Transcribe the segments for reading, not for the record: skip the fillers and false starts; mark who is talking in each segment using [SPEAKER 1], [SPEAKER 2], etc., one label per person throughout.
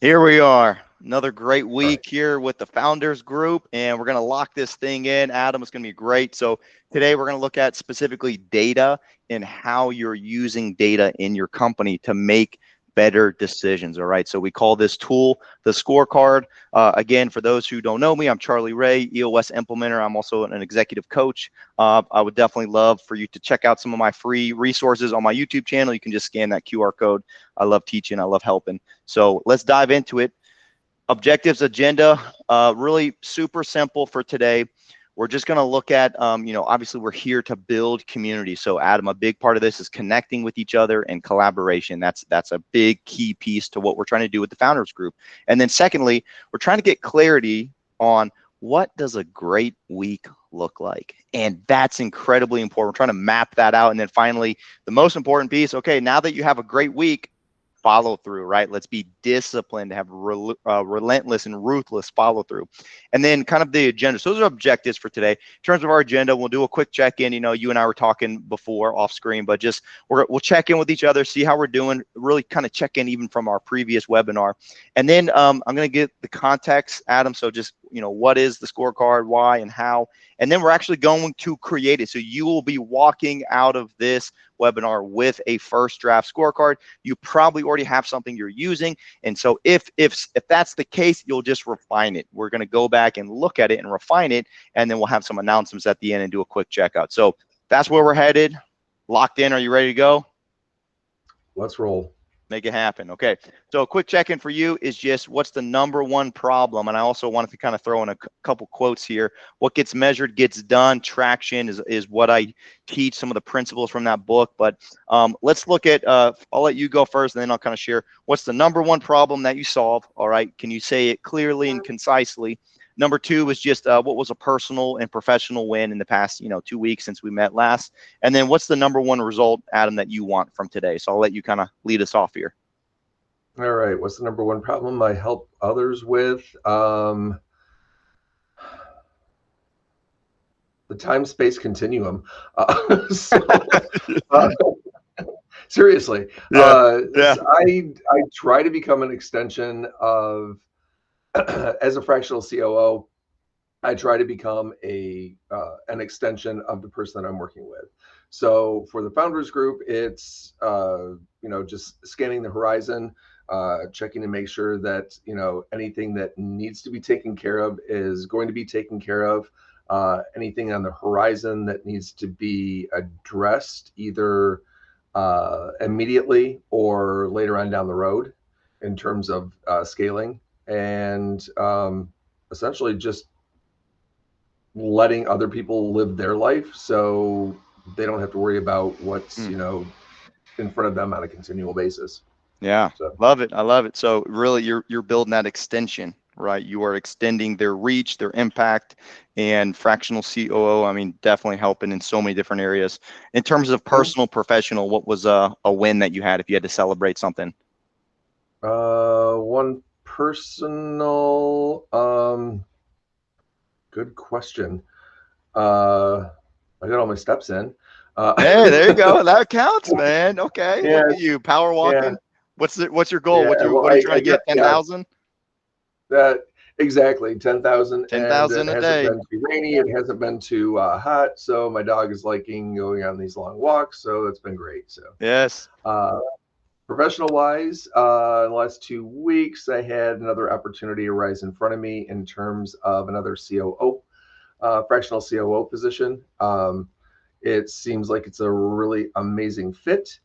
[SPEAKER 1] Here we are. Another great week here with the founders group, and we're going to lock this thing in. Adam, it's going to be great. So, today we're going to look at specifically data and how you're using data in your company to make better decisions. All right. So, we call this tool the scorecard. Again, for those who don't know me, I'm Charlie Ray, EOS implementer. I'm also an executive coach. I would definitely love for you to check out some of my free resources on my YouTube channel. You can just scan that QR code. I love teaching, I love helping. So let's dive into it. Objectives, agenda, really super simple for today. We're just going to look at, obviously we're here to build community. So Adam, a big part of this is connecting with each other and collaboration. That's a big key piece to what we're trying to do with the founders group. And then secondly, we're trying to get clarity on what does a great week look like? And that's incredibly important. We're trying to map that out. And then finally, the most important piece, okay, now that you have a great week, follow through, right? Let's be disciplined, have relentless and ruthless follow through. And then kind of the agenda. So those are objectives for today. In terms of our agenda, we'll do a quick check-in. You and I were talking before off screen, but just we'll check in with each other, see how we're doing, really kind of check in even from our previous webinar. And then I'm going to get the context, Adam. So just, what is the scorecard, why and how? And then we're actually going to create it. So you will be walking out of this webinar with a first draft scorecard. You probably already have something you're using. And so if that's the case, you'll just refine it. We're going to go back and look at it and refine it. And then we'll have some announcements at the end and do a quick checkout. So that's where we're headed. Locked in. Are you ready to go?
[SPEAKER 2] Let's roll.
[SPEAKER 1] Make it happen. Okay. So a quick check-in for you is just what's the number one problem? And I also wanted to kind of throw in a couple quotes here. What gets measured gets done. Traction is what I teach, some of the principles from that book. But let's look at, I'll let you go first, and then I'll kind of share what's the number one problem that you solve. All right. Can you say it clearly and concisely? Number two is just what was a personal and professional win in the past, 2 weeks since we met last. And then what's the number one result, Adam, that you want from today? So I'll let you kind of lead us off here.
[SPEAKER 2] All right. What's the number one problem I help others with? The time-space continuum. Seriously.
[SPEAKER 1] Yeah.
[SPEAKER 2] I try to become an extension of, as a fractional COO, I try to become an extension of the person that I'm working with. So for the founders group, it's just scanning the horizon, checking to make sure that anything that needs to be taken care of is going to be taken care of. Anything on the horizon that needs to be addressed either immediately or later on down the road in terms of scaling, and essentially just letting other people live their life so they don't have to worry about what's in front of them on a continual basis.
[SPEAKER 1] Yeah. So. Love it. I love it. So really you're building that extension, right? You are extending their reach, their impact, and fractional COO, I mean, definitely helping in so many different areas. In terms of personal, professional, what was a win that you had if you had to celebrate something?
[SPEAKER 2] One personal, good question. I got all my steps in.
[SPEAKER 1] Hey, there you go. That counts, man. Okay. Yeah. Look at you, power walking. Yeah. What's your goal? Yeah, what are you trying to get? 10,000?
[SPEAKER 2] That exactly 10,000.
[SPEAKER 1] 10,000 a day.
[SPEAKER 2] It hasn't been too rainy. It hasn't been too hot. So my dog is liking going on these long walks. So it's been great. So
[SPEAKER 1] yes.
[SPEAKER 2] Professional wise, in the last 2 weeks, I had another opportunity arise in front of me in terms of another COO, fractional COO position. It seems like it's a really amazing fit,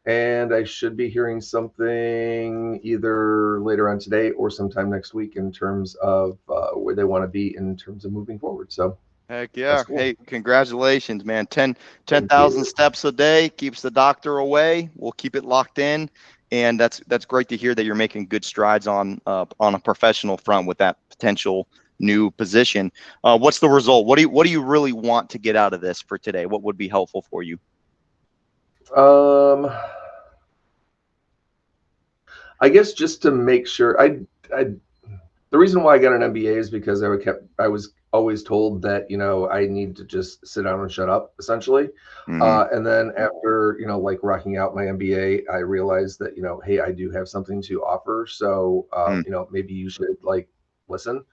[SPEAKER 2] and I should be hearing something either later on today or sometime next week in terms of where they want to be in terms of moving forward. So
[SPEAKER 1] heck yeah. Cool. Hey, congratulations, man. 10,000 steps a day keeps the doctor away. We'll keep it locked in. And that's great to hear that you're making good strides on a professional front with that potential new position. What's the result? What do you really want to get out of this for today? What would be helpful for you?
[SPEAKER 2] I guess just to make sure the reason why I got an MBA is because I was always told that, you know, I need to just sit down and shut up, essentially.
[SPEAKER 1] Mm-hmm.
[SPEAKER 2] And then after, you know, like rocking out my MBA, I realized that, you know, hey, I do have something to offer. So,
[SPEAKER 1] Mm.
[SPEAKER 2] you know, maybe you should like listen,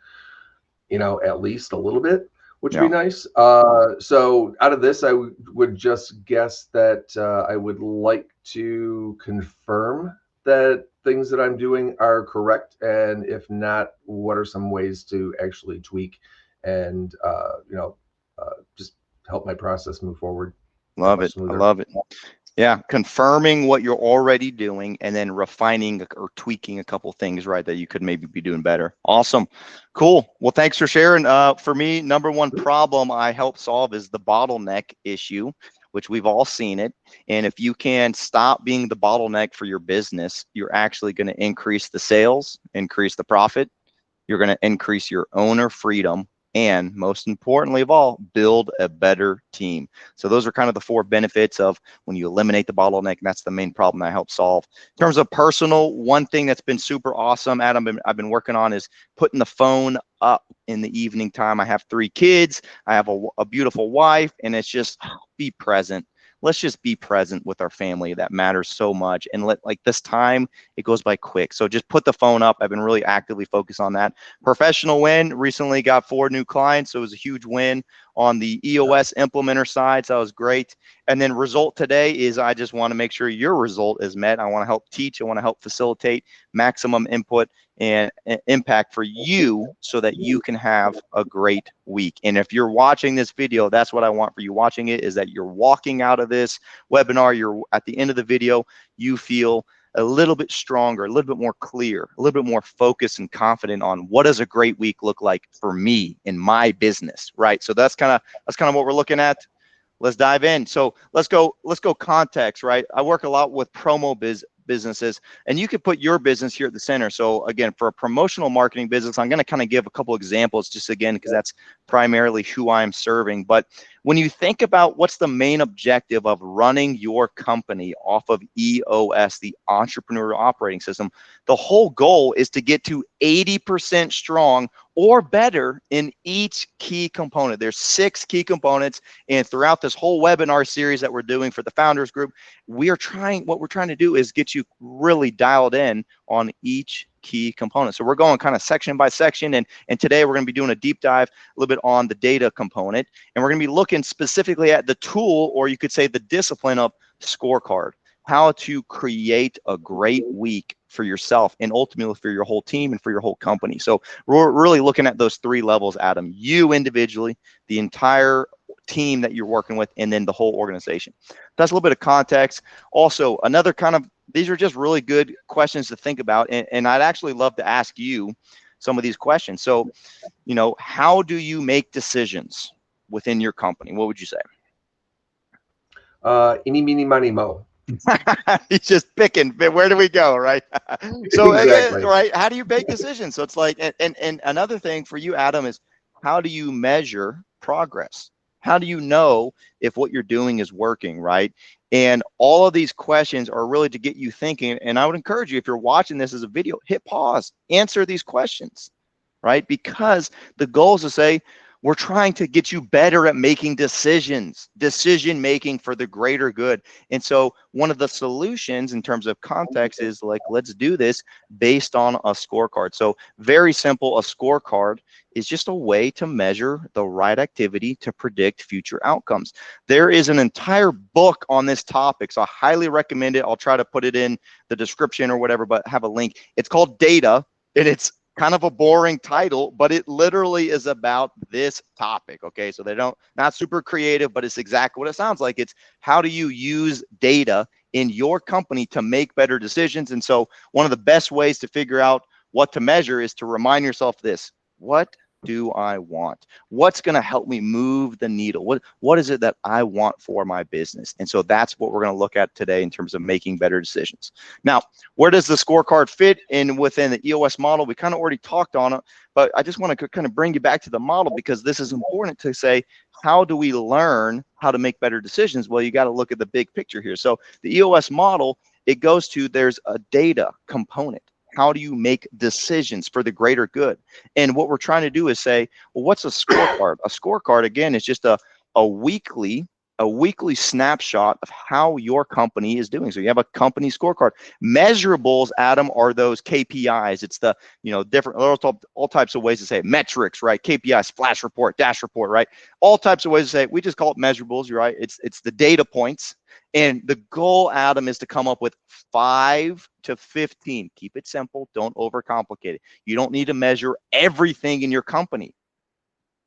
[SPEAKER 2] you know, at least a little bit, which would
[SPEAKER 1] Yeah.
[SPEAKER 2] be nice. So out of this, I would just guess that I would like to confirm that things that I'm doing are correct, and if not, what are some ways to actually tweak and you know, just help my process move forward that
[SPEAKER 1] Love
[SPEAKER 2] much
[SPEAKER 1] it. I
[SPEAKER 2] smoother.
[SPEAKER 1] love it. Yeah, confirming what you're already doing and then refining or tweaking a couple things, right, that you could maybe be doing better. Awesome. Cool. Well, thanks for sharing. For me, number one problem I help solve is the bottleneck issue, which we've all seen it. And if you can stop being the bottleneck for your business, you're actually going to increase the sales, increase the profit. You're going to increase your owner freedom, and most importantly of all, build a better team. So those are kind of the four benefits of when you eliminate the bottleneck, and that's the main problem that I help solve. In terms of personal, one thing that's been super awesome, Adam, I've been working on is putting the phone up in the evening time. I have 3 kids. I have a beautiful wife, and it's just be present. Let's just be present with our family. That matters so much. And let, like, this time, it goes by quick. So just put the phone up. I've been really actively focused on that. Professional win, recently got 4 new clients. So it was a huge win on the EOS implementer side. So that was great. And then result today is I just want to make sure your result is met. I want to help teach. I want to help facilitate maximum input and impact for you so that you can have a great week. And if you're watching this video, that's what I want for you watching it, is that you're walking out of this webinar, you're at the end of the video, you feel a little bit stronger, a little bit more clear, a little bit more focused and confident on what does a great week look like for me in my business, right? So that's kind of what we're looking at. Let's dive in. So let's go context, right? I work a lot with businesses, and you could put your business here at the center. So again, for a promotional marketing business, I'm going to kind of give a couple examples just again, because that's primarily who I'm serving. But when you think about what's the main objective of running your company off of EOS, the Entrepreneurial Operating System, the whole goal is to get to 80% strong or better in each key component. There's 6 key components, and throughout this whole webinar series that we're doing for the Founders Group, what we're trying to do is get you really dialed in on each key component. So we're going kind of section by section, and today we're going to be doing a deep dive a little bit on the data component, and we're going to be looking specifically at the tool, or you could say the discipline of scorecard, how to create a great week for yourself and ultimately for your whole team and for your whole company. So we're really looking at those 3 levels, Adam: you individually, the entire team that you're working with, and then the whole organization. That's a little bit of context. Also, another kind of, these are just really good questions to think about, and I'd actually love to ask you some of these questions. So, you know, how do you make decisions within your company? What would you say?
[SPEAKER 2] Eeny, meeny, miny, mo.
[SPEAKER 1] He's just picking. Where do we go, right? So,
[SPEAKER 2] Exactly.
[SPEAKER 1] right, how do you make decisions? So it's like, and another thing for you, Adam, is how do you measure progress? How do you know if what you're doing is working, right? And all of these questions are really to get you thinking. And I would encourage you, if you're watching this as a video, hit pause, answer these questions, right? Because the goal is to say, we're trying to get you better at making decisions, decision making for the greater good. And so one of the solutions in terms of context is like, let's do this based on a scorecard. So very simple, a scorecard is just a way to measure the right activity to predict future outcomes. There is an entire book on this topic, so I highly recommend it. I'll try to put it in the description or whatever, but have a link. It's called Data, and it's kind of a boring title, but it literally is about this topic. Okay, so they don't, not super creative, but it's exactly what it sounds like. It's how do you use data in your company to make better decisions. And so one of the best ways to figure out what to measure is to remind yourself this: what do I want? What's going to help me move the needle? What is it that I want for my business? And so that's what we're going to look at today in terms of making better decisions. Now, where does the scorecard fit in within the EOS model? We kind of already talked on it, but I just want to kind of bring you back to the model, because this is important to say, how do we learn how to make better decisions? Well, you got to look at the big picture here. So the EOS model, it goes to, there's a data component. how do you make decisions for the greater good? And what we're trying to do is say, well, what's a scorecard? A scorecard, again, is just a weekly snapshot of how your company is doing. So you have a company scorecard. Measurables, Adam, are those KPIs. It's the, different, all types of ways to say it. Metrics, right? KPIs, flash report, dash report, right? All types of ways to say it. We just call it measurables, right? It's the data points. And the goal, Adam, is to come up with 5 to 15. Keep it simple. Don't overcomplicate it. You don't need to measure everything in your company,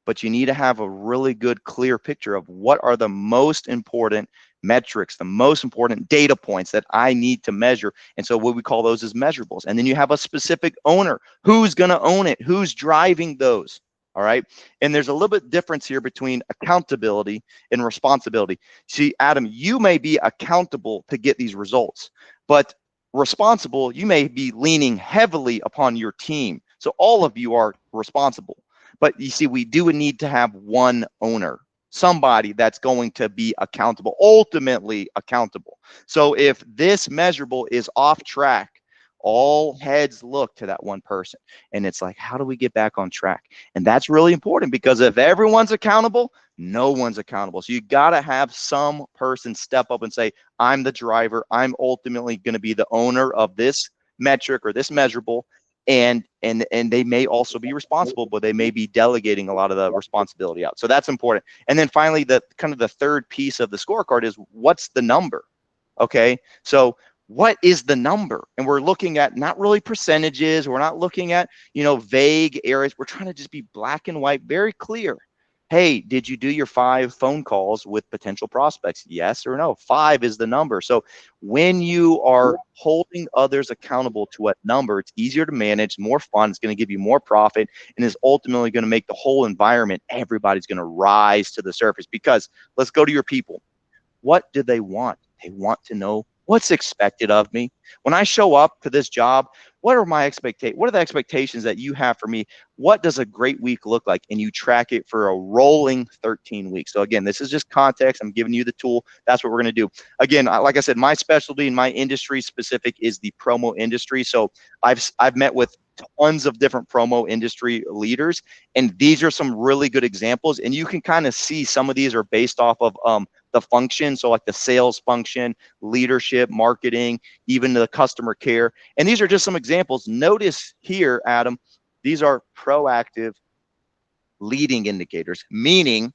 [SPEAKER 1] but you need to have a really good, clear picture of what are the most important metrics, the most important data points that I need to measure. And so what we call those is measurables. And then you have a specific owner. Who's going to own it? Who's driving those? All right. And there's a little bit difference here between accountability and responsibility. See, Adam, you may be accountable to get these results, but responsible, you may be leaning heavily upon your team. So all of you are responsible. But you see, we do need to have one owner, somebody that's going to be accountable, ultimately accountable. So if this measurable is off track, all heads look to that one person. And it's like, how do we get back on track? And that's really important, because if everyone's accountable, no one's accountable. So you got to have some person step up and say, I'm the driver. I'm ultimately going to be the owner of this metric or this measurable. And they may also be responsible, but they may be delegating a lot of the responsibility out. So that's important. And then finally, the kind of the third piece of the scorecard is, what's the number? Okay, so what is the number? And we're looking at not really percentages. We're not looking at, vague areas. We're trying to just be black and white, very clear. Hey, did you do your 5 phone calls with potential prospects? Yes or no? 5 is the number. So when you are holding others accountable to a number, it's easier to manage, more fun, it's going to give you more profit, and is ultimately going to make the whole environment, everybody's going to rise to the surface. Because let's go to your people. What do they want? They want to know what's expected of me. When I show up to this job, what are the expectations that you have for me? What does a great week look like? And you track it for a rolling 13 weeks. So again, this is just context. I'm giving you the tool. That's what we're going to do. Again, like I said, my specialty in my industry specific is the promo industry. So I've met with tons of different promo industry leaders, and these are some really good examples. And you can kind of see some of these are based off of the function. So like the sales function, leadership, marketing, even the customer care. And these are just some examples. Notice here, Adam, these are proactive leading indicators, meaning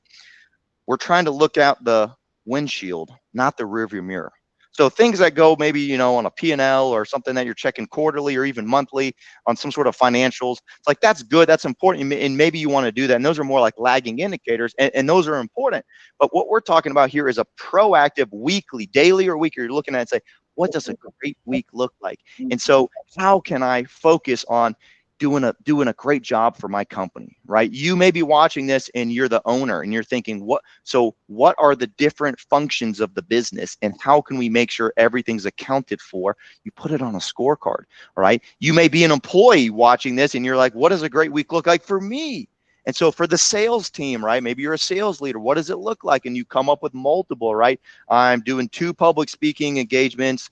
[SPEAKER 1] we're trying to look out the windshield, not the rearview mirror. So things that go maybe, on a P&L or something that you're checking quarterly or even monthly on some sort of financials, it's like, that's good, that's important, and maybe you want to do that. And those are more like lagging indicators, and those are important. But what we're talking about here is a proactive weekly, daily or weekly, you're looking at and say, what does a great week look like? And so how can I focus on doing a great job for my company, right? You may be watching this and you're the owner and you're thinking, what are the different functions of the business and how can we make sure everything's accounted for? You put it on a scorecard, all right? You may be an employee watching this and you're like, what does a great week look like for me? And so for the sales team, right? Maybe you're a sales leader. What does it look like? And you come up with multiple, right? I'm doing 2 public speaking engagements,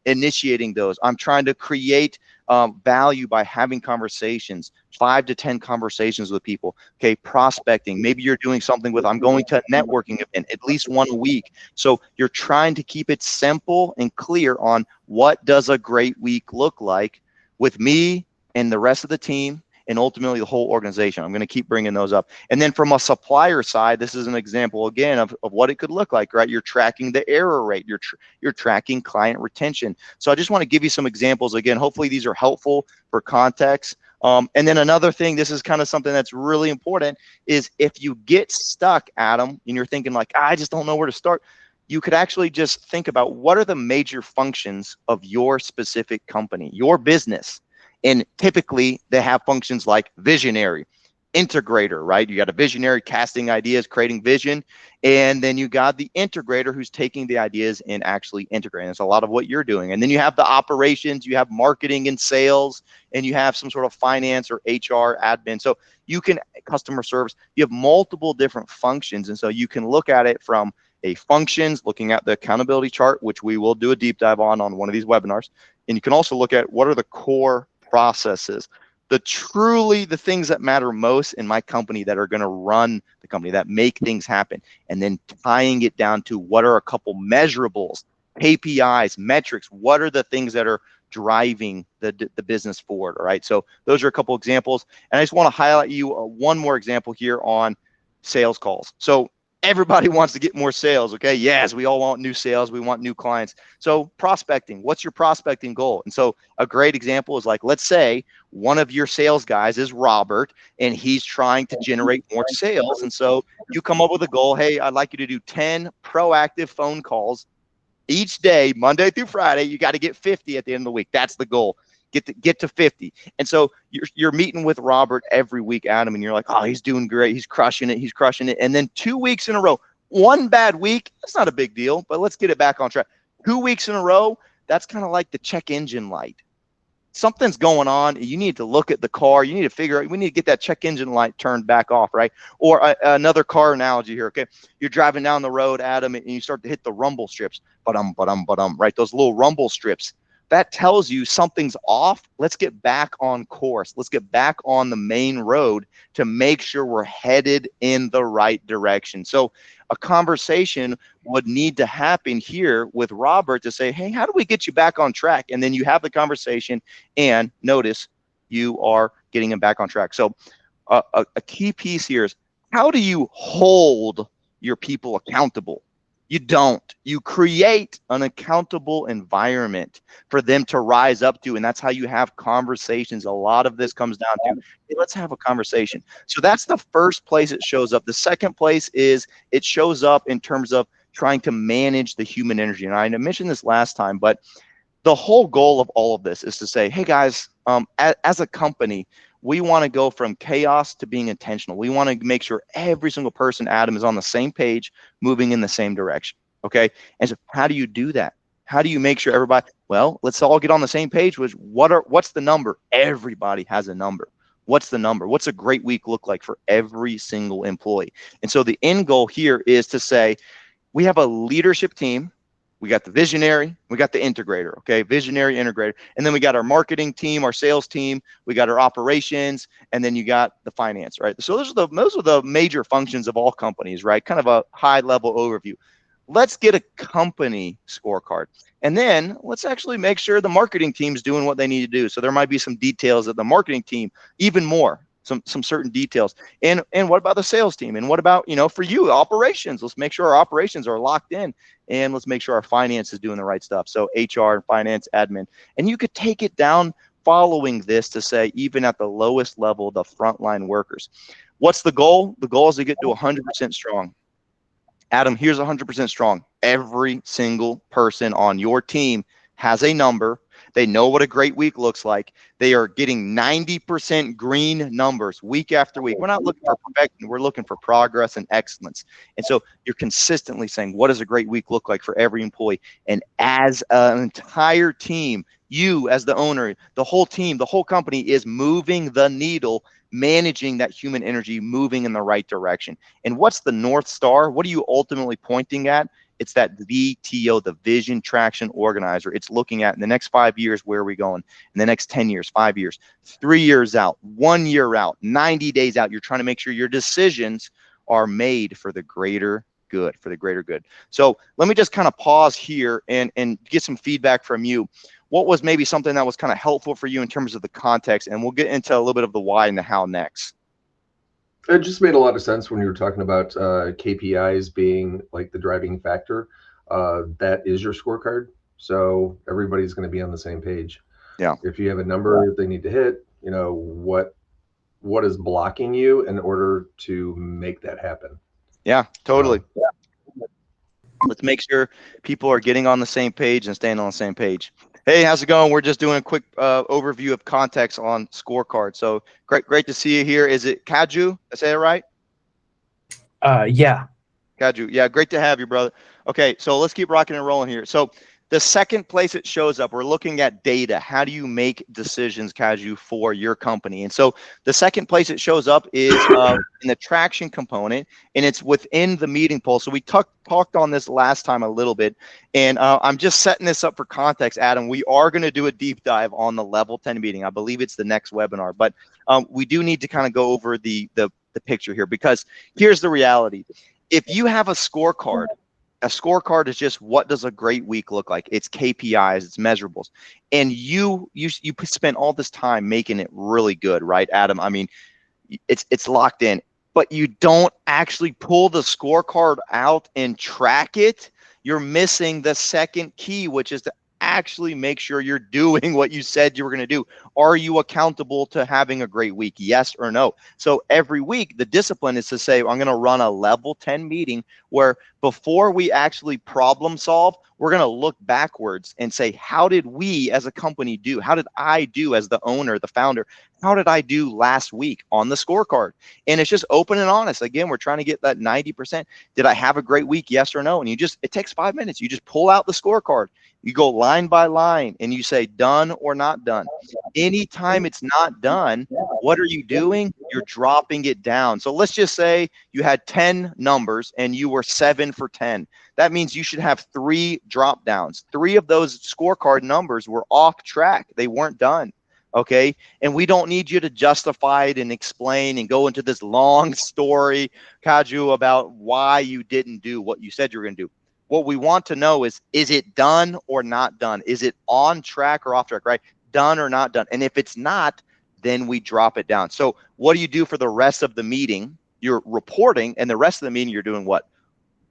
[SPEAKER 1] initiating those. I'm trying to create value by having conversations, 5 to 10 conversations with people. Okay, prospecting. Maybe you're doing something with, I'm going to a networking event, at least one a week. So you're trying to keep it simple and clear on what does a great week look like with me and the rest of the team, and ultimately the whole organization. I'm going to keep bringing those up. And then from a supplier side, this is an example again of what it could look like, right? You're tracking the error rate. You're tracking client retention. So I just want to give you some examples. Again, hopefully these are helpful for context. And then another thing, this is kind of something that's really important, is if you get stuck, Adam, and you're thinking like, I just don't know where to start, you could actually just think about what are the major functions of your specific company, your business. And typically they have functions like visionary, integrator, right? You got a visionary casting ideas, creating vision. And then you got the integrator who's taking the ideas and actually integrating. That's a lot of what you're doing. And then you have the operations, you have marketing and sales, and you have some sort of finance or HR admin. So you can, customer service, you have multiple different functions. And so you can look at it from a functions, looking at the accountability chart, which we will do a deep dive on one of these webinars. And you can also look at what are the core processes, the things that matter most in my company that are going to run the company, that make things happen, and then tying it down to what are a couple measurables, KPIs, metrics, what are the things that are driving the business forward. All right. So those are a couple examples. And I just want to highlight you one more example here on sales calls. So everybody wants to get more sales. Okay. Yes, we all want new sales. We want new clients. So prospecting, what's your prospecting goal? And so a great example is like, let's say one of your sales guys is Robert and he's trying to generate more sales. And so you come up with a goal. Hey, I'd like you to do 10 proactive phone calls each day, Monday through Friday. You got to get 50 at the end of the week. That's the goal. Get to 50. And so you're meeting with Robert every week, Adam, and you're like, oh, he's doing great. He's crushing it. He's crushing it. And then 2 weeks in a row, one bad week, that's not a big deal, but let's get it back on track. 2 weeks in a row, that's kind of like the check engine light. Something's going on. You need to look at the car. You need to figure out, we need to get that check engine light turned back off, right? Or another car analogy here, okay? You're driving down the road, Adam, and you start to hit the rumble strips, right? Those little rumble strips. That tells you something's off. Let's get back on course. Let's get back on the main road to make sure we're headed in the right direction. So a conversation would need to happen here with Robert to say, hey, how do we get you back on track? And then you have the conversation and notice you are getting him back on track. So a key piece here is, how do you hold your people accountable? You don't. You create an accountable environment for them to rise up to, and that's how you have conversations. A lot of this comes down to, hey, let's have a conversation. So that's the first place it shows up. The second place is it shows up in terms of trying to manage the human energy. And I mentioned this last time, but the whole goal of all of this is to say, hey guys, as a company, we want to go from chaos to being intentional. We want to make sure every single person, Adam, is on the same page, moving in the same direction. Okay. And so how do you do that? How do you make sure everybody, well, let's all get on the same page with what's the number? Everybody has a number. What's the number? What's a great week look like for every single employee? And so the end goal here is to say, we have a leadership team. We got the visionary, we got the integrator, okay? Visionary, integrator. And then we got our marketing team, our sales team, we got our operations, and then you got the finance, right? So those are the major functions of all companies, right? Kind of a high level overview. Let's get a company scorecard. And then let's actually make sure the marketing team's doing what they need to do. So there might be some details that the marketing team, even more, some certain details. And what about the sales team? And what about, for you, operations? Let's make sure our operations are locked in, and let's make sure our finance is doing the right stuff. So HR and finance, admin. And you could take it down following this to say, even at the lowest level, the frontline workers. What's the goal? The goal is to get to 100% strong. Adam, here's 100% strong. Every single person on your team has a number. They know what a great week looks like. They are getting 90% green numbers week after week. We're not looking for perfection. We're looking for progress and excellence. And so you're consistently saying, what does a great week look like for every employee? And as an entire team, you as the owner, the whole team, the whole company is moving the needle, managing that human energy, moving in the right direction. And what's the North Star? What are you ultimately pointing at? It's that VTO, the Vision Traction Organizer. It's looking at in the next 5 years, where are we going? In the next 10 years, 5 years, 3 years out, 1 year out, 90 days out. You're trying to make sure your decisions are made for the greater good, So let me just kind of pause here and get some feedback from you. What was maybe something that was kind of helpful for you in terms of the context? And we'll get into a little bit of the why and the how next.
[SPEAKER 2] It just made a lot of sense when you were talking about KPIs being like the driving factor. That is your scorecard. So everybody's going to be on the same page.
[SPEAKER 1] Yeah.
[SPEAKER 2] If you have a number they need to hit, what is blocking you in order to make that happen?
[SPEAKER 1] Yeah, totally. Let's make sure people are getting on the same page and staying on the same page. Hey, how's it going? We're just doing a quick overview of context on scorecard. So great to see you here. Is it Kaju? Did I say it right?
[SPEAKER 3] Yeah.
[SPEAKER 1] Kaju. Yeah, great to have you, brother. Okay, so let's keep rocking and rolling here. So the second place it shows up, we're looking at data. How do you make decisions, Kaju, for your company? And so the second place it shows up is in the traction component, and it's within the meeting poll. So we talked on this last time a little bit, and I'm just setting this up for context, Adam. We are going to do a deep dive on the level 10 meeting. I believe it's the next webinar, but we do need to kind of go over the picture here, because here's the reality. If you have a scorecard is just, what does a great week look like? It's KPIs, it's measurables. And you spent all this time making it really good, right, Adam? I mean, it's locked in, but you don't actually pull the scorecard out and track it. You're missing the second key, which is to actually make sure you're doing what you said you were going to do. Are you accountable to having a great week? Yes or no? So every week, the discipline is to say, I'm going to run a level 10 meeting where before we actually problem solve, we're going to look backwards and say, how did we as a company do? How did I do as the owner, the founder? How did I do last week on the scorecard? And it's just open and honest. Again, we're trying to get that 90%. Did I have a great week? Yes or no? And it takes 5 minutes. You just pull out the scorecard. You go line by line and you say done or not done. Anytime it's not done, what are you doing? You're dropping it down. So let's just say you had 10 numbers and you were 7 for 10. That means you should have 3 drop downs. 3 of those scorecard numbers were off track. They weren't done. Okay. And we don't need you to justify it and explain and go into this long story, Kaju, about why you didn't do what you said you were going to do. What we want to know is it done or not done? Is it on track or off track, right? Done or not done? And if it's not, then we drop it down. So what do you do for the rest of the meeting? You're reporting, and the rest of the meeting, you're doing what?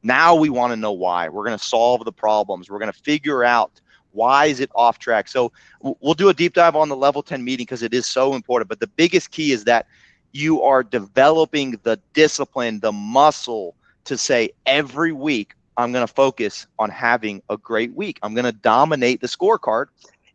[SPEAKER 1] Now we want to know why. We're going to solve the problems. We're going to figure out why is it off track. So we'll do a deep dive on the level 10 meeting because it is so important. But the biggest key is that you are developing the discipline, the muscle to say every week, I'm going to focus on having a great week. I'm going to dominate the scorecard.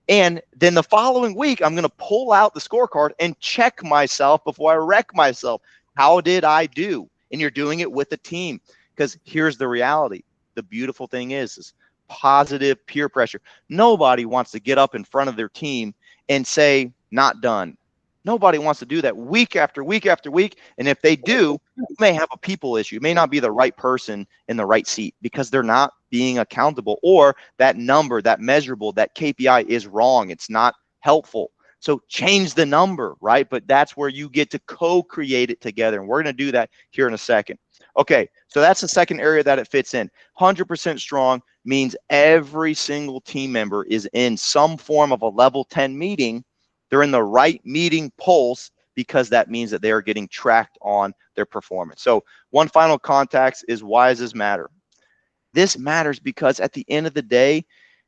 [SPEAKER 1] And then the following week, I'm going to pull out the scorecard and check myself before I wreck myself. How did I do? And you're doing it with a team, because here's the reality. The beautiful thing is positive peer pressure. Nobody wants to get up in front of their team and say, not done. Nobody wants to do that week after week after week. And if they do, you may have a people issue. It may not be the right person in the right seat because they're not being accountable, or that number, that measurable, that KPI is wrong. It's not helpful. So change the number, right? But that's where you get to co-create it together. And we're going to do that here in a second. Okay, so that's the second area that it fits in. 100% strong means every single team member is in some form of a level 10 meeting. They're in the right meeting pulse, because that means that they are getting tracked on their performance. So one final context is, why does this matter? This matters because at the end of the day,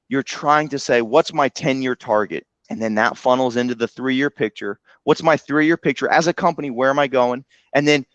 [SPEAKER 1] you're trying to say, what's my 10-year target? And then that funnels into the 3-year picture. What's my 3-year picture as a company? Where am I going? And then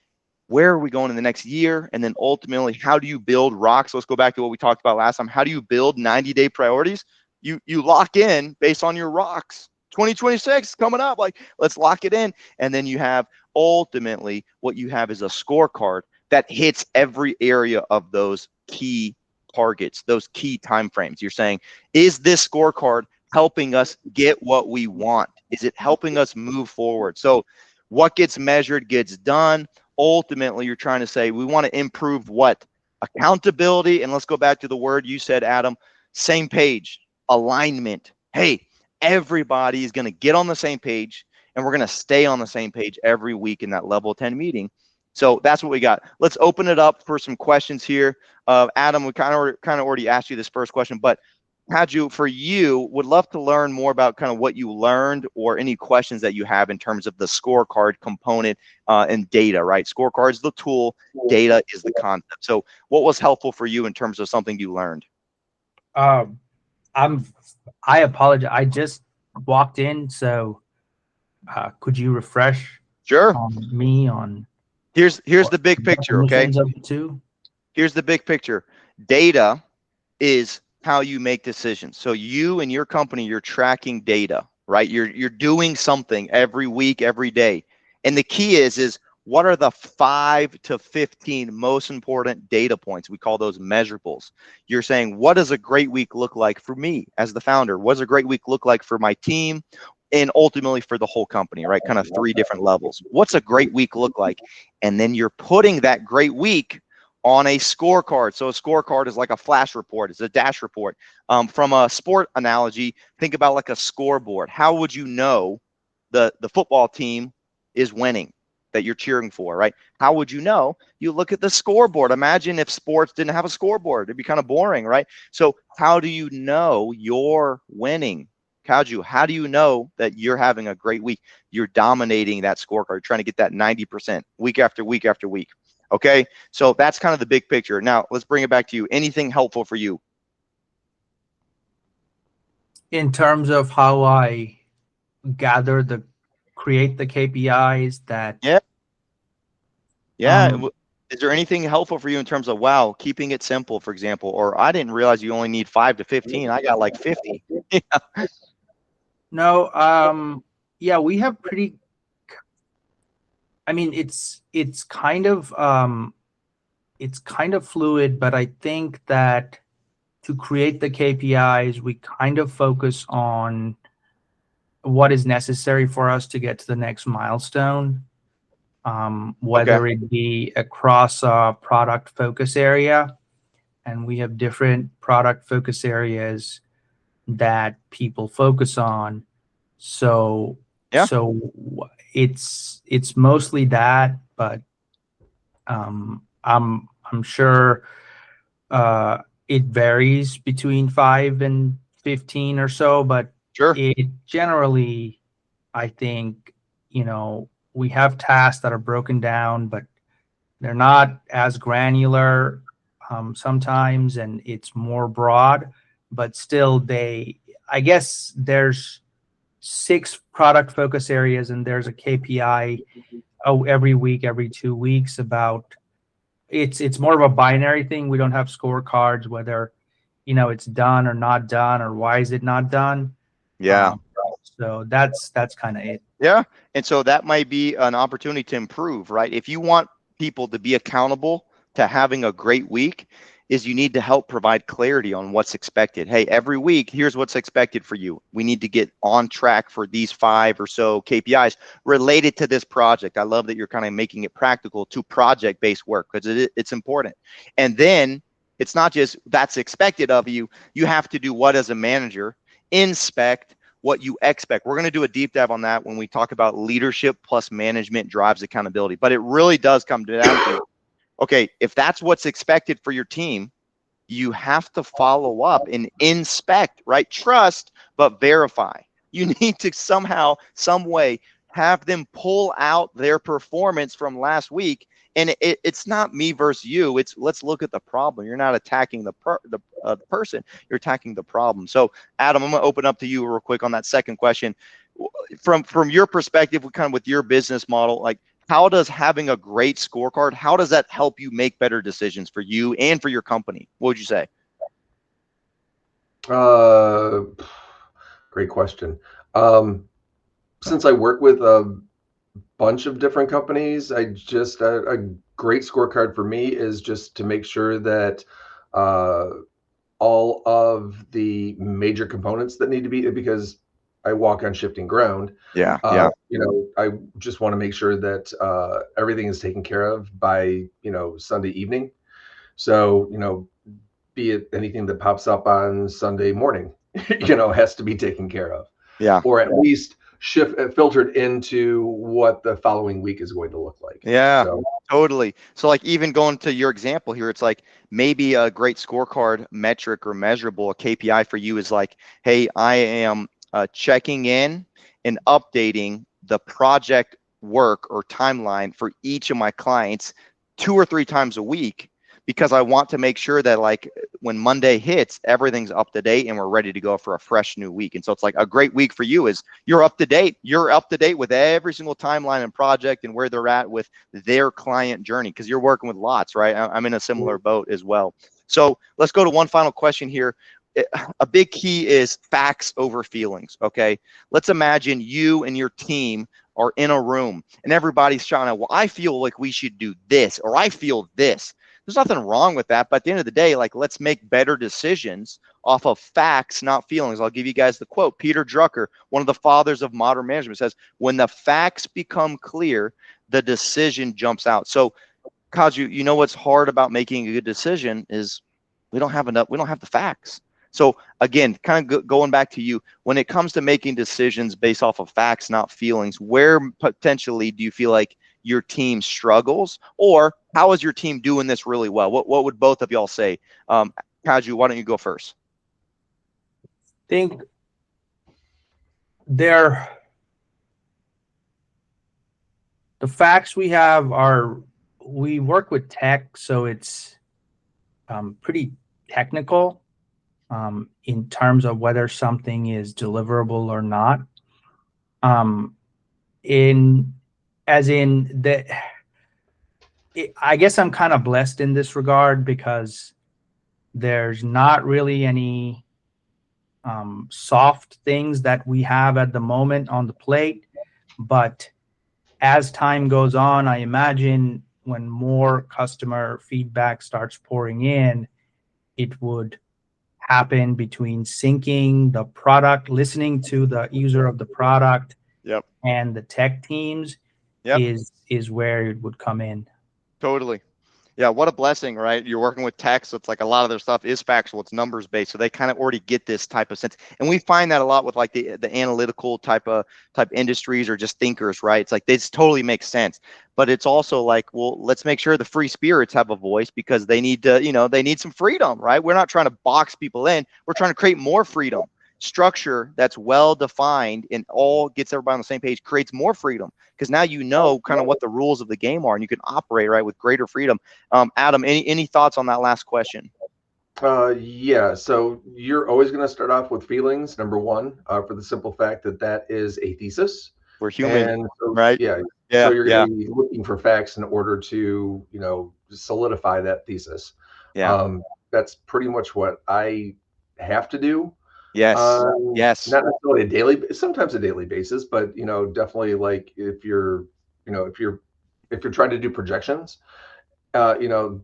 [SPEAKER 1] where are we going in the next year? And then ultimately, how do you build rocks? Let's go back to what we talked about last time. How do you build 90-day priorities? You lock in based on your rocks. 2026 coming up, like, let's lock it in. And then you have, ultimately, what you have is a scorecard that hits every area of those key targets, those key timeframes. You're saying, is this scorecard helping us get what we want? Is it helping us move forward? So what gets measured gets done. Ultimately, you're trying to say, we want to improve what? Accountability. And let's go back to the word you said, Adam, same page, alignment. Hey, everybody is going to get on the same page, and we're going to stay on the same page every week in that level 10 meeting. So that's what we got. Let's open it up for some questions here. Adam, we kind of already asked you this first question, but Kaju, for you, would love to learn more about kind of what you learned, or any questions that you have in terms of the scorecard component and data, right? Scorecard is the tool, data is the concept. So what was helpful for you in terms of something you learned?
[SPEAKER 3] I apologize. I just walked in, so could you refresh?
[SPEAKER 1] Sure.
[SPEAKER 3] Me on.
[SPEAKER 1] Here's the big picture, okay? Here's the big picture. Data is how you make decisions. So you and your company, you're tracking data, right? You're doing something every week, every day. And the key is what are the 5 to 15 most important data points? We call those measurables. You're saying, what does a great week look like for me as the founder? What does a great week look like for my team? And ultimately for the whole company, right? Kind of 3 different levels. What's a great week look like? And then you're putting that great week on a scorecard. So a scorecard is like a flash report, it's a dash report. From a sport analogy, think about like a scoreboard. How would you know the football team is winning that you're cheering for, right? How would you know? You look at the scoreboard. Imagine if sports didn't have a scoreboard. It'd be kind of boring, right? So how do you know you're winning? How do you know that you're having a great week? You're dominating that scorecard, trying to get that 90% week after week after week. Okay, so that's kind of the big picture. Now let's bring it back to you. Anything helpful for you?
[SPEAKER 3] In terms of how I create the KPIs that.
[SPEAKER 1] Yeah. Is there anything helpful for you in terms of, wow, keeping it simple, for example, or I didn't realize you only need 5 to 15. I got like 50.
[SPEAKER 3] No, yeah, we have pretty. I mean, it's kind of fluid, but I think that to create the KPIs, we kind of focus on what is necessary for us to get to the next milestone, whether it be across a product focus area, and we have different product focus areas that people focus on. So it's mostly that, but I'm sure it varies between 5 and 15 or so, but
[SPEAKER 1] Sure.
[SPEAKER 3] it generally, I think, we have tasks that are broken down, but they're not as granular sometimes, and it's more broad, but still I guess there's 6 product focus areas, and there's a KPI every week, every 2 weeks about it's more of a binary thing. We don't have scorecards whether it's done or not done, or why is it not done.
[SPEAKER 1] Yeah.
[SPEAKER 3] So that's kind of it.
[SPEAKER 1] Yeah. And so that might be an opportunity to improve, right? If you want people to be accountable to having a great week, is you need to help provide clarity on what's expected. Hey, every week, here's what's expected for you. We need to get on track for these 5 or so KPIs related to this project. I love that you're kind of making it practical to project-based work, because it's important. And then it's not just that's expected of you. You have to do what as a manager? Inspect what you expect. We're going to do a deep dive on that when we talk about leadership plus management drives accountability. But it really does come down to, okay, if that's what's expected for your team, you have to follow up and inspect, right? Trust, but verify. You need to somehow, some way, have them pull out their performance from last week. And it's not me versus you. It's let's look at the problem. You're not attacking the person. You're attacking the problem. So, Adam, I'm going to open up to you real quick on that second question. From your perspective, kind of with your business model, like, how does having a great scorecard, how does that help you make better decisions for you and for your company? What would you say?
[SPEAKER 2] Great question. Since I work with a bunch of different companies, a great scorecard for me is just to make sure that all of the major components that need to be, because I walk on shifting ground.
[SPEAKER 1] Yeah.
[SPEAKER 2] I just want to make sure that everything is taken care of by, Sunday evening. So, be it anything that pops up on Sunday morning, has to be taken care of.
[SPEAKER 1] Yeah.
[SPEAKER 2] Or at least filtered into what the following week is going to look like.
[SPEAKER 1] Yeah, totally. So like, even going to your example here, it's like maybe a great scorecard metric or measurable, a KPI for you is like, hey, I am checking in and updating the project work or timeline for each of my clients 2 or 3 times a week, because I want to make sure that, like, when Monday hits, everything's up to date and we're ready to go for a fresh new week. And so it's like a great week for you is you're up to date. You're up to date with every single timeline and project and where they're at with their client journey, because you're working with lots, right? I'm in a similar boat as well. So let's go to one final question here. A big key is facts over feelings. Okay, let's imagine you and your team are in a room and everybody's trying to, well, I feel like we should do this, or I feel this. There's nothing wrong with that. But at the end of the day, like, let's make better decisions off of facts, not feelings. I'll give you guys the quote. Peter Drucker, one of the fathers of modern management, says, when the facts become clear, the decision jumps out. So, Kaju, you know what's hard about making a good decision is we don't have the facts. So again, kind of going back to you, when it comes to making decisions based off of facts, not feelings, where potentially do you feel like your team struggles, or how is your team doing this really well? What would both of y'all say? Kaju, why don't you go first?
[SPEAKER 3] I think the facts we have are, we work with tech, so it's pretty technical in terms of whether something is deliverable or not. I guess I'm kind of blessed in this regard because there's not really any soft things that we have at the moment on the plate. But as time goes on, I imagine when more customer feedback starts pouring in, it would happen between syncing the product, listening to the user of the product,
[SPEAKER 1] yep,
[SPEAKER 3] and the tech teams,
[SPEAKER 1] yep,
[SPEAKER 3] is where it would come in.
[SPEAKER 1] Totally. Yeah, what a blessing, right? You're working with tech, so it's like a lot of their stuff is factual, it's numbers based, so they kind of already get this type of sense. And we find that a lot with like the analytical type industries, or just thinkers, right? It's like this totally makes sense, but it's also like, well, let's make sure the free spirits have a voice, because they need to, they need some freedom, right? We're not trying to box people in, we're trying to create more freedom. Structure that's well defined and all gets everybody on the same page creates more freedom, because now you know kind of what the rules of the game are and you can operate right with greater freedom. Adam, any thoughts on that last question?
[SPEAKER 2] Yeah, so you're always going to start off with feelings, number one, for the simple fact that that is a thesis.
[SPEAKER 1] We're human,
[SPEAKER 2] and so,
[SPEAKER 1] right?
[SPEAKER 2] Yeah,
[SPEAKER 1] Yeah,
[SPEAKER 2] so you're going to be looking for facts in order to, solidify that thesis.
[SPEAKER 1] Yeah.
[SPEAKER 2] That's pretty much what I have to do.
[SPEAKER 1] Yes. Yes.
[SPEAKER 2] Not necessarily sometimes a daily basis, but definitely, like if you're trying to do projections,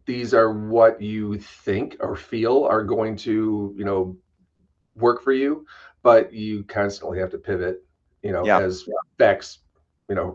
[SPEAKER 2] these are what you think or feel are going to, work for you, but you constantly have to pivot,
[SPEAKER 1] Yeah.
[SPEAKER 2] as facts,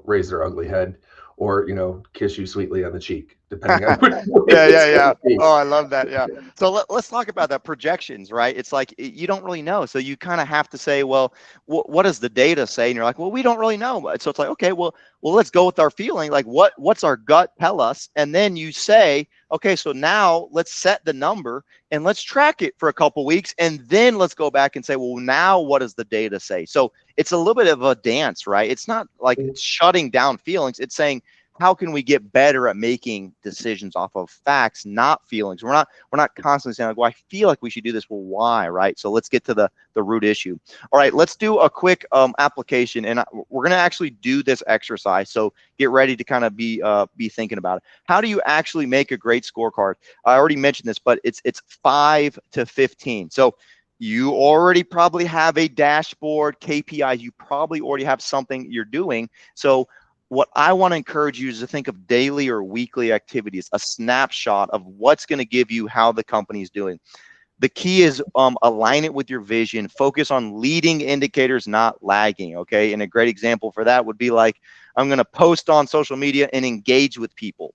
[SPEAKER 2] raise their ugly head, or, kiss you sweetly on the cheek, depending on which way
[SPEAKER 1] Yeah,
[SPEAKER 2] it's
[SPEAKER 1] yeah,
[SPEAKER 2] gonna
[SPEAKER 1] yeah.
[SPEAKER 2] be.
[SPEAKER 1] Oh, I love that. Yeah. So let's talk about that projections, right? It's like you don't really know. So you kind of have to say, well, what does the data say? And you're like, well, we don't really know. So it's like, okay, well, let's go with our feeling. Like what's our gut tell us? And then you say, okay, so now let's set the number and let's track it for a couple weeks. And then let's go back and say, well, now what does the data say? So it's a little bit of a dance, right? It's not like it's shutting down feelings. It's saying, how can we get better at making decisions off of facts, not feelings? We're not constantly saying like, well, I feel like we should do this. Well, why, right? So let's get to the root issue. All right, let's do a quick application, and we're gonna actually do this exercise. So get ready to kind of be thinking about it. How do you actually make a great scorecard? I already mentioned this, but it's 5 to 15. So you already probably have a dashboard, KPIs. You probably already have something you're doing. So what I want to encourage you is to think of daily or weekly activities, a snapshot of what's going to give you how the company is doing. The key is align it with your vision. Focus on leading indicators, not lagging. Okay. And a great example for that would be like, I'm going to post on social media and engage with people.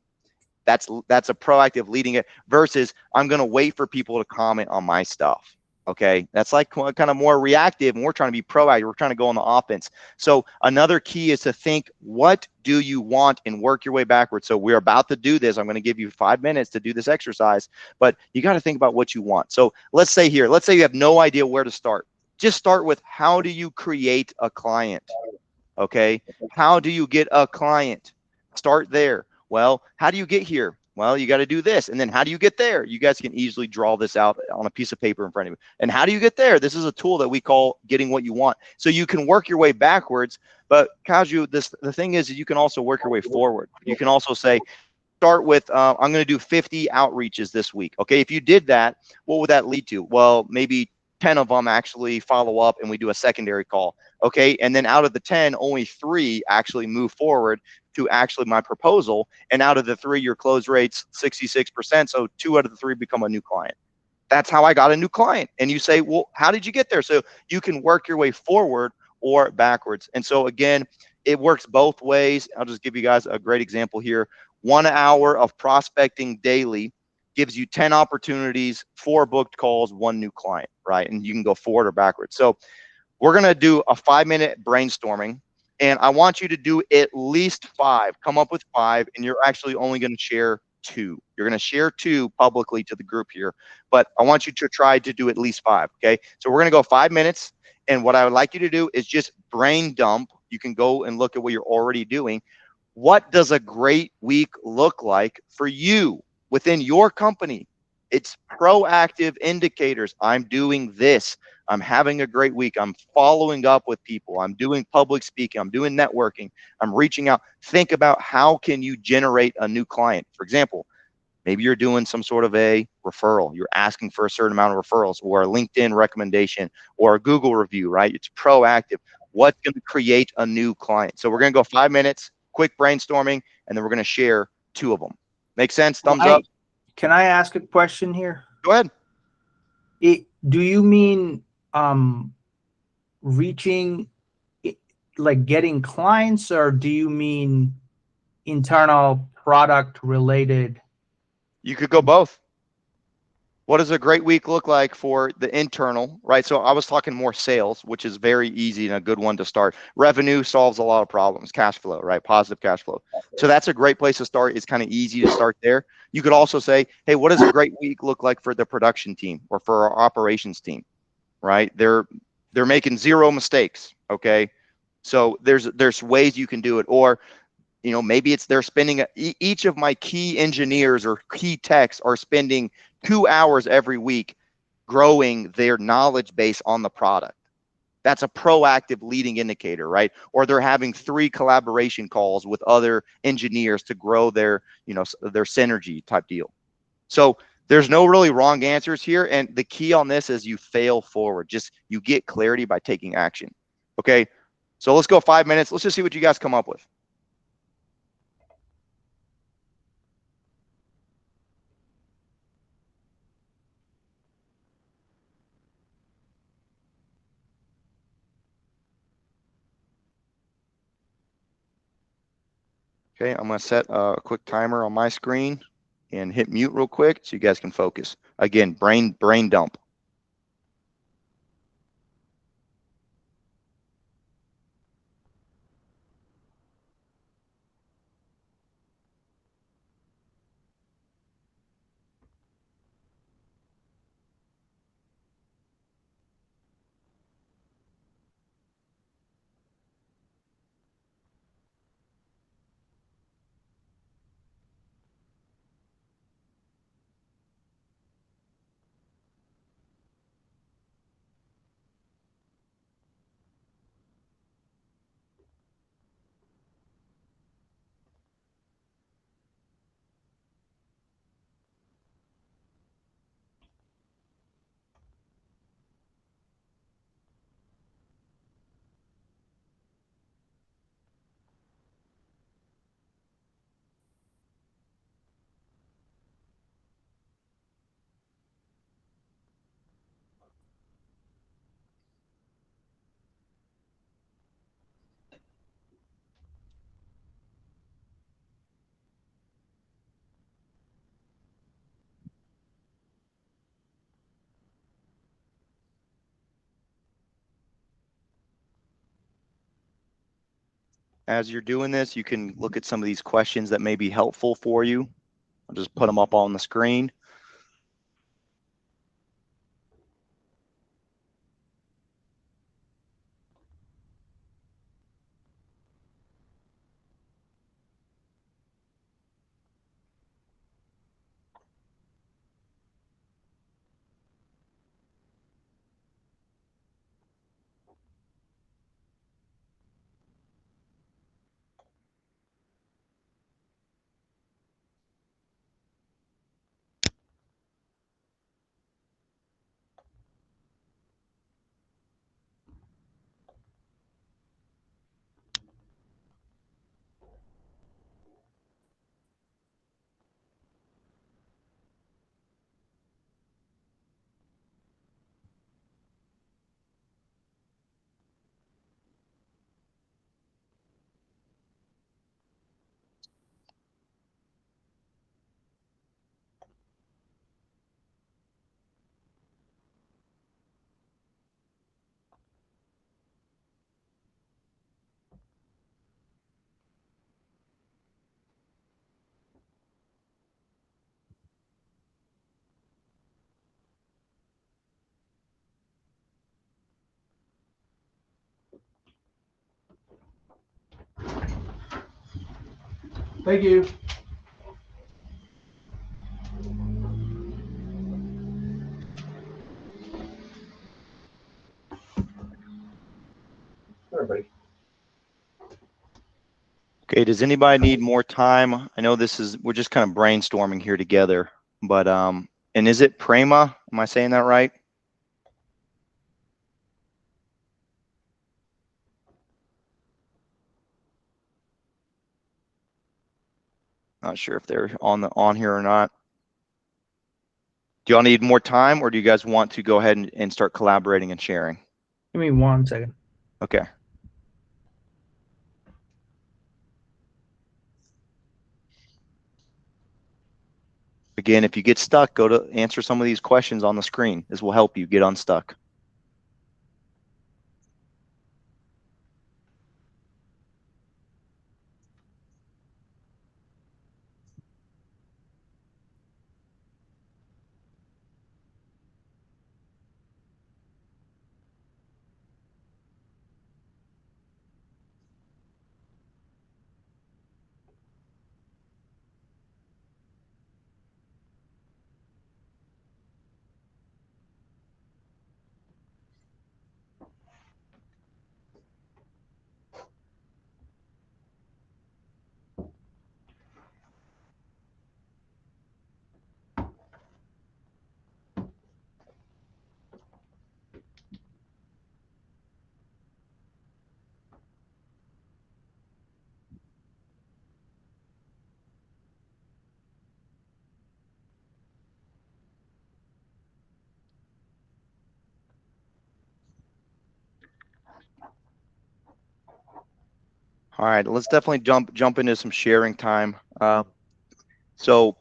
[SPEAKER 1] That's a proactive leading it versus I'm going to wait for people to comment on my stuff. Okay, that's like kind of more reactive, and we're trying to be proactive. We're trying to go on the offense. So another key is to think, what do you want, and work your way backwards. So we're about to do this. I'm going to give you 5 minutes to do this exercise, but you got to think about what you want. So let's say you have no idea where to start. Just start with, how do you create a client? Okay, how do you get a client? Start there. Well, how do you get here? Well, you got to do this. And then how do you get there? You guys can easily draw this out on a piece of paper in front of you. And how do you get there? This is a tool that we call getting what you want. So you can work your way backwards. But Kaju, the thing is you can also work your way forward. You can also say, start with, I'm going to do 50 outreaches this week. Okay, if you did that, what would that lead to? Well, maybe 10 of them actually follow up and we do a secondary call. Okay. And then out of the 10, only 3 actually move forward to actually my proposal. And out of the 3, your close rate's 66%. So 2 out of the 3 become a new client. That's how I got a new client. And you say, well, how did you get there? So you can work your way forward or backwards. And so again, it works both ways. I'll just give you guys a great example here. 1 hour of prospecting daily gives you 10 opportunities, 4 booked calls, 1 new client, right? And you can go forward or backwards. So we're going to do a 5-minute brainstorming, and I want you to do at least 5. Come up with 5, and you're actually only going to share 2. You're going to share 2 publicly to the group here, but I want you to try to do at least 5. Okay. So we're going to go 5 minutes. And what I would like you to do is just brain dump. You can go and look at what you're already doing. What does a great week look like for you within your company? It's proactive indicators. I'm doing this. I'm having a great week. I'm following up with people. I'm doing public speaking. I'm doing networking. I'm reaching out. Think about how can you generate a new client. For example, maybe you're doing some sort of a referral. You're asking for a certain amount of referrals or a LinkedIn recommendation or a Google review, right? It's proactive. What's going to create a new client? So we're going to go 5 minutes, quick brainstorming, and then we're going to share 2 of them. Make sense? Thumbs up.
[SPEAKER 3] Can I ask a question here?
[SPEAKER 1] Go ahead.
[SPEAKER 3] Do you mean reaching, like getting clients, or do you mean internal product related?
[SPEAKER 1] You could go both. What does a great week look like for the internal, right? So I was talking more sales, which is very easy and a good one to start. Revenue solves a lot of problems. Cash flow, right? Positive cash flow. So that's a great place to start. It's kind of easy to start there. You could also say, hey, what does a great week look like for the production team or for our operations team, right? They're making 0 mistakes, okay? So there's ways you can do it. Or maybe it's they're spending each of my key engineers or key techs are spending 2 hours every week growing their knowledge base on the product. That's a proactive leading indicator, right? Or they're having 3 collaboration calls with other engineers to grow their synergy type deal. So there's no really wrong answers here. And the key on this is you fail forward. Just you get clarity by taking action. Okay. So let's go 5 minutes. Let's just see what you guys come up with. Okay, I'm going to set a quick timer on my screen and hit mute real quick so you guys can focus. Again, brain dump. As you're doing this, you can look at some of these questions that may be helpful for you. I'll just put them up on the screen.
[SPEAKER 2] Thank you. Everybody.
[SPEAKER 1] Okay, does anybody need more time? I know we're just kind of brainstorming here together, but and is it Prema? Am I saying that right? Not sure if they're on here or not. Do y'all need more time, or do you guys want to go ahead and start collaborating and sharing?
[SPEAKER 3] Give me 1 second.
[SPEAKER 1] Okay. Again, if you get stuck, go to answer some of these questions on the screen. This will help you get unstuck. All right, let's definitely jump into some sharing time. So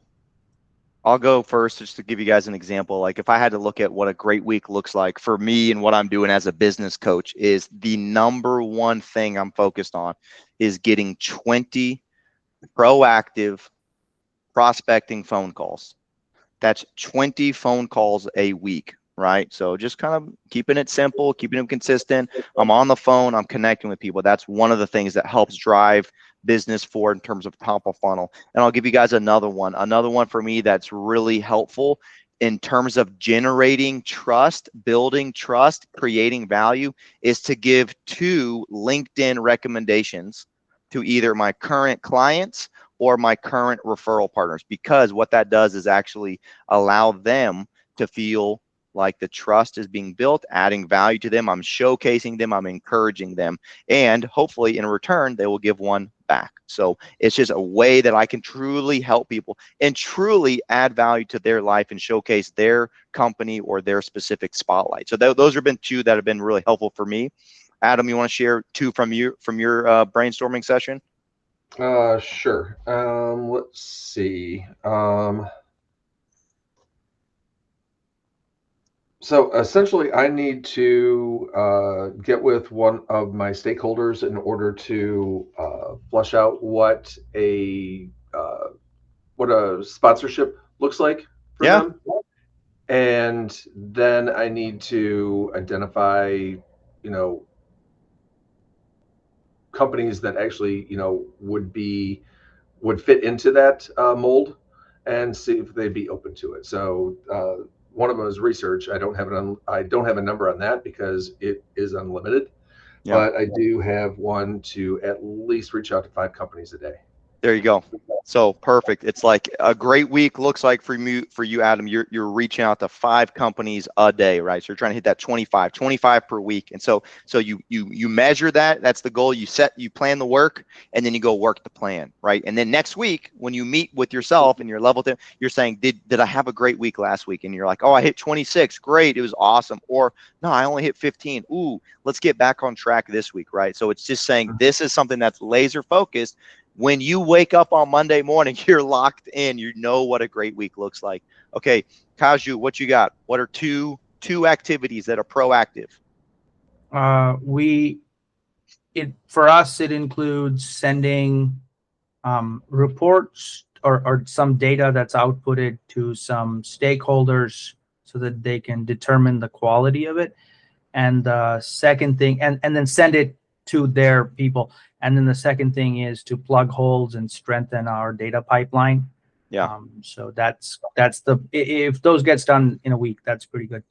[SPEAKER 1] I'll go first just to give you guys an example. Like if I had to look at what a great week looks like for me and what I'm doing as a business coach, is the number one thing I'm focused on is getting 20 proactive prospecting phone calls. That's 20 phone calls a week, right? So just kind of keeping it simple, keeping them consistent. I'm on the phone, I'm connecting with people. That's one of the things that helps drive business forward in terms of top of funnel. And I'll give you guys another one for me that's really helpful in terms of generating trust, building trust, creating value, is to give 2 LinkedIn recommendations to either my current clients or my current referral partners, because what that does is actually allow them to feel like the trust is being built, adding value to them. I'm showcasing them, I'm encouraging them, and hopefully in return, they will give one back. So it's just a way that I can truly help people and truly add value to their life and showcase their company or their specific spotlight. So those have been 2 that have been really helpful for me. Adam, you want to share 2 from your brainstorming session?
[SPEAKER 2] Sure. Let's see. So essentially, I need to get with one of my stakeholders in order to flush out what a sponsorship looks like for
[SPEAKER 1] Yeah.
[SPEAKER 2] them, and then I need to identify, companies that actually, would fit into that mold, and see if they'd be open to it. So one of them is research. I don't have a number on that because it is unlimited,
[SPEAKER 1] Yeah.
[SPEAKER 2] but I do have one to at least reach out to 5 companies a day.
[SPEAKER 1] There you go. So perfect. It's like a great week looks like for you, Adam. You're reaching out to 5 companies a day, right? So you're trying to hit that 25 per week. And so you measure that. That's the goal. You plan the work, and then you go work the plan, right? And then next week, when you meet with yourself and your level, you're saying, did I have a great week last week? And you're like, oh, I hit 26. Great. It was awesome. Or no, I only hit 15. Ooh, let's get back on track this week, right? So it's just saying this is something that's laser focused. When you wake up on Monday morning, you're locked in. You know what a great week looks like. Okay, Kaju, what you got? What are two activities that are proactive?
[SPEAKER 3] For us, it includes sending reports or some data that's outputted to some stakeholders so that they can determine the quality of it. And the second thing, and then send it to their people. And then the second thing is to plug holes and strengthen our data pipeline.
[SPEAKER 1] Yeah.
[SPEAKER 3] So that's if those gets done in a week, that's pretty good.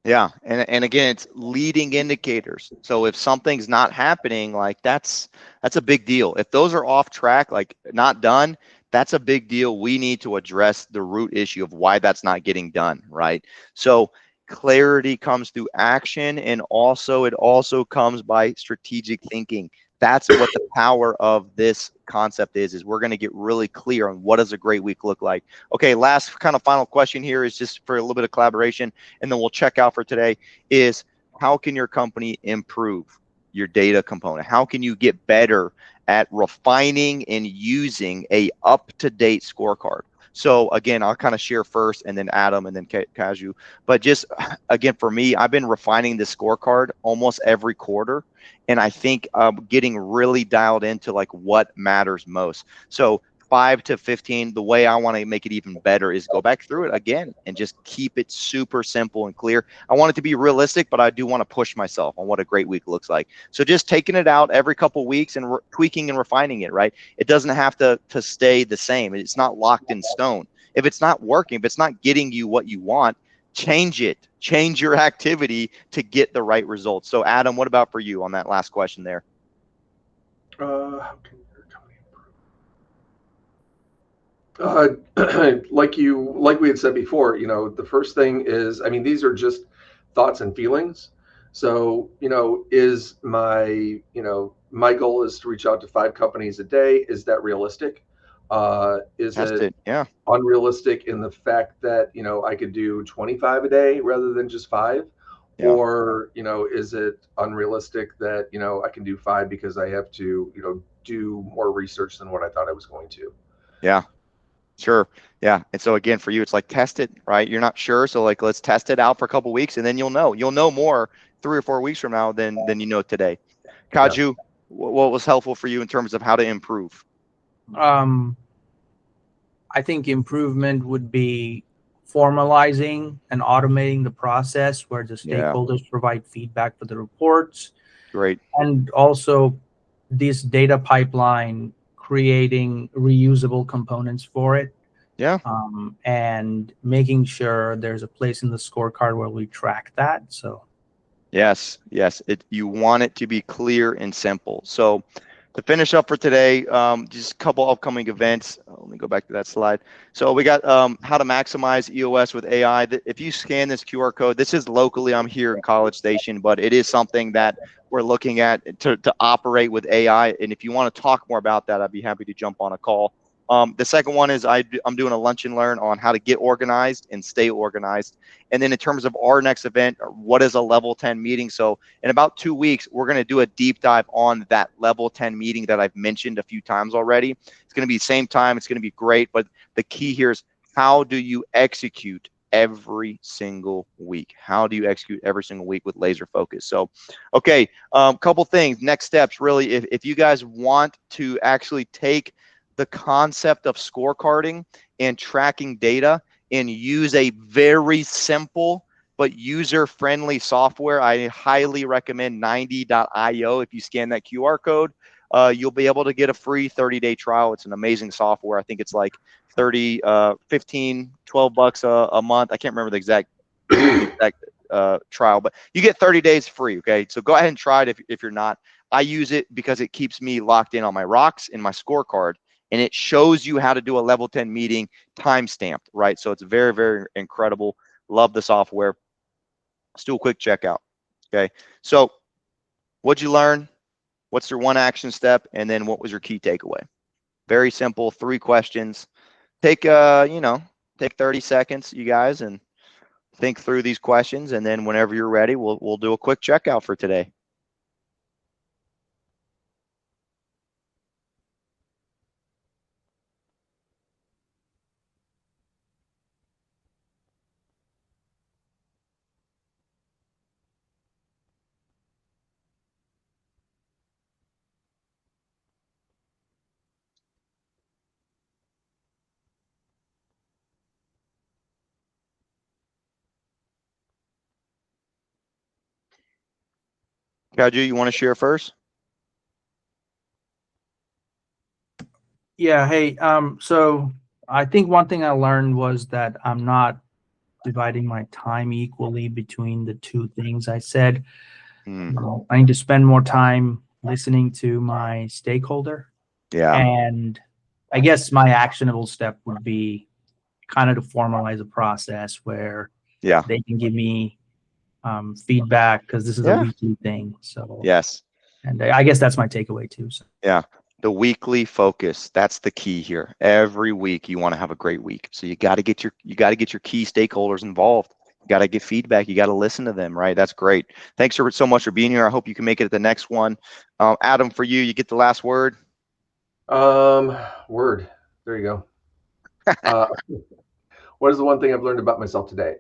[SPEAKER 1] Yeah. And again, it's leading indicators. So if something's not happening, like that's a big deal. If those are off track, like not done, that's a big deal. We need to address the root issue of why that's not getting done, right? So clarity comes through action, and also it also comes by strategic thinking. That's what the power of this concept is we're going to get really clear on what does a great week look like. Okay, last kind of final question here is just for a little bit of collaboration, and then we'll check out for today, is how can your company improve your data component? How can you get better at refining and using a up-to-date scorecard? So again, I'll kind of share first, and then Adam, and then Kaju. But just again, for me, I've been refining the scorecard almost every quarter, and I think getting really dialed into like what matters most. So 5 to 15, the way I want to make it even better is go back through it again and just keep it super simple and clear. I want it to be realistic, but I do want to push myself on what a great week looks like. So just taking it out every couple weeks and tweaking and refining it, right? It doesn't have to stay the same. It's not locked in stone. If it's not working, if it's not getting you what you want, change it. Change your activity to get the right results. So Adam, what about for you on that last question there?
[SPEAKER 2] How can your company improve? Like we had said before, the first thing is, I mean, these are just thoughts and feelings. So, is my goal is to reach out to 5 companies a day. Is that realistic? Is
[SPEAKER 1] Test
[SPEAKER 2] it
[SPEAKER 1] it. Yeah.
[SPEAKER 2] unrealistic in the fact that, I could do 25 a day rather than just 5?
[SPEAKER 1] Yeah.
[SPEAKER 2] Or, is it unrealistic that, I can do 5 because I have to, do more research than what I thought I was going to?
[SPEAKER 1] Yeah. Sure. Yeah. And so again, for you, it's like test it, right? You're not sure. So like, let's test it out for a couple of weeks, and then you'll know more 3 or 4 weeks from now than you know today.
[SPEAKER 2] Yeah.
[SPEAKER 1] Kaju, what was helpful for you in terms of how to improve?
[SPEAKER 3] I think improvement would be formalizing and automating the process where the
[SPEAKER 1] Yeah.
[SPEAKER 3] stakeholders provide feedback for the reports,
[SPEAKER 1] Great.
[SPEAKER 3] and also this data pipeline creating reusable components for it,
[SPEAKER 1] Yeah.
[SPEAKER 3] and making sure there's a place in the scorecard where we track that. So
[SPEAKER 1] Yes. Yes. You want it to be clear and simple. So to finish up for today, just a couple upcoming events. Let me go back to that slide. So we got how to maximize EOS with AI. If you scan this QR code, this is locally. I'm here in College Station, but it is something that we're looking at to operate with AI. And if you want to talk more about that, I'd be happy to jump on a call. The second one is I'm doing a lunch and learn on how to get organized and stay organized. And then in terms of our next event, what is a level 10 meeting? So in about 2 weeks, we're going to do a deep dive on that level 10 meeting that I've mentioned a few times already. It's going to be same time. It's going to be great. But the key here is, how do you execute every single week? How do you execute every single week with laser focus? So, okay, couple things. Next steps, really, if you guys want to actually take the concept of scorecarding and tracking data and use a very simple but user-friendly software, I highly recommend 90.io. If you scan that QR code, you'll be able to get a free 30-day trial. It's an amazing software. I think it's like 30, 15, 12 bucks a month. I can't remember the exact trial, but you get 30 days free. Okay, so go ahead and try it if you're not. I use it because it keeps me locked in on my rocks in my scorecard, and it shows you how to do a level 10 meeting time stamped, right? So it's very, very incredible. Love the software. Let's do a quick checkout. Okay, so what'd you learn? What's your one action step? And then what was your key takeaway? Very simple, 3 questions. Take take 30 seconds, you guys, and think through these questions, and then whenever you're ready, we'll do a quick checkout for today. Kaju, you want to share first?
[SPEAKER 3] Yeah. Hey, so I think one thing I learned was that I'm not dividing my time equally between the two things I said.
[SPEAKER 1] Mm,
[SPEAKER 3] I need to spend more time listening to my stakeholder.
[SPEAKER 1] yeah.
[SPEAKER 3] And I guess my actionable step would be kind of to formalize a process where
[SPEAKER 1] Yeah.
[SPEAKER 3] they can give me feedback, because this is a
[SPEAKER 1] Yeah.
[SPEAKER 3] weekly thing. So,
[SPEAKER 1] Yes.
[SPEAKER 3] and I guess that's my takeaway too. So,
[SPEAKER 1] Yeah. The weekly focus, that's the key here. Every week you want to have a great week. So you got to get your key stakeholders involved. You got to get feedback. You got to listen to them, right? That's great. Thanks so much for being here. I hope you can make it at the next one. Adam, for you, you get the last word.
[SPEAKER 2] Word. There you go. What is the one thing I've learned about myself today?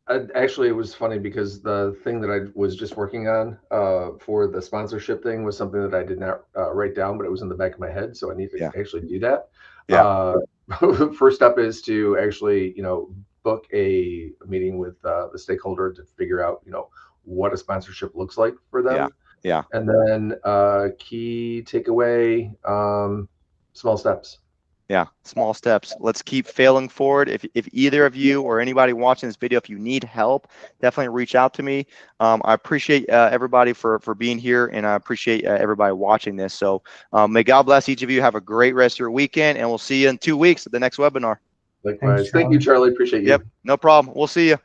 [SPEAKER 2] That actually, it was funny because the thing that I was just working on for the sponsorship thing was something that I did not write down, but it was in the back of my head, so I need to
[SPEAKER 1] Yeah.
[SPEAKER 2] actually do that.
[SPEAKER 1] Yeah.
[SPEAKER 2] First step is to actually, book a meeting with the stakeholder to figure out, what a sponsorship looks like for
[SPEAKER 1] Yeah.
[SPEAKER 2] them.
[SPEAKER 1] Yeah.
[SPEAKER 2] And then key takeaway, small steps.
[SPEAKER 1] Yeah, small steps. Let's keep failing forward. If either of you or anybody watching this video, if you need help, definitely reach out to me. I appreciate everybody for being here, and I appreciate everybody watching this. So may God bless each of you. Have a great rest of your weekend, and we'll see you in 2 weeks at the next webinar.
[SPEAKER 3] thanks,
[SPEAKER 2] Likewise. Thank you,
[SPEAKER 3] Charlie.
[SPEAKER 2] Charlie. Appreciate
[SPEAKER 1] Yep,
[SPEAKER 2] you.
[SPEAKER 1] no problem. We'll see you.